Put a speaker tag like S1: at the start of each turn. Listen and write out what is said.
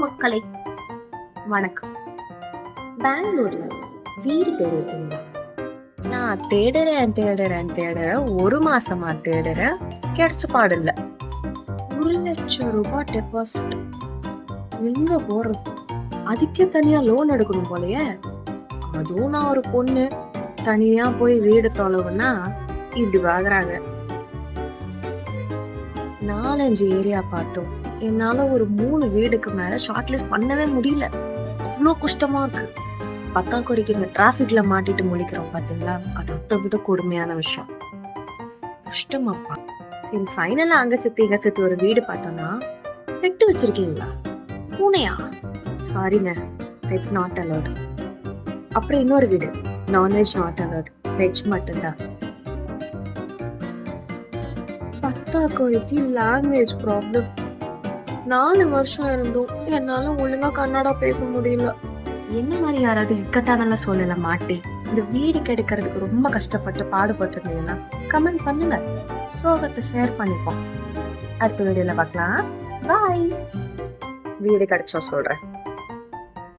S1: மக்களே, வணக்கம். பெங்களூர்ல வீடு தேடிருக்கீங்களா? நான் தேடுறேன் ஒரு மாசமா தேடுறேன், கிடைச்ச பாடு இல்ல. 1,00,000 ரூபாய் டெபாசிட், எங்க போறது? அதுக்கே தனியா லோன் எடுக்கணும் போலயே. அதுவும் நான் ஒரு பொண்ணு தனியா போய் வீடு தொலைவுன்னா இப்படி வாங்குறாங்க. 4-5 ஏரியா பார்த்தோம். என்னால ஒரு 3 வீடுக்கு மேல ஷார்ட் லிஸ்ட் பண்ணவே முடியல. அவ்வளோ கஷ்டமா இருக்கு. பத்தாக்குறைக்கு இந்த டிராபிக்ல மாட்டிட்டு முழிக்கிறோம் பாத்தீங்களா, அது அதை விட கொடுமையான விஷயம். கஷ்டமாப்பா. சரி, ஃபைனலா அங்க சுத்தி ஒரு வீடு பார்த்தோம்னா, பெட்டு வச்சிருக்கீங்களா? பூனையா? சாரிங்க, பெட் நாட் அலோட். அப்புறம் இன்னொரு வீடு, நான்வெஜ் நாட் அலோட், வெஜ் மட்டும்தான். பத்தாக்குறைக்கு லாங்குவேஜ் ப்ராப்ளம். 4 வருஷம் இருந்தும் என்னால ஒழுங்கா கன்னடா பேச முடியல. என்ன மாதிரி யாராவது இக்கட்டான சூழ்நிலை மாட்டி இந்த வீடு கிடைக்கிறதுக்கு ரொம்ப கஷ்டப்பட்டு பாடுபட்டு இருந்தீங்கன்னா கமெண்ட் பண்ணுங்க. சோகத்தை ஷேர் பண்ணிப்போம். அடுத்த வீடியோல பார்க்கலாம். பாய். வீடு கிடைச்சா சொல்றேன்.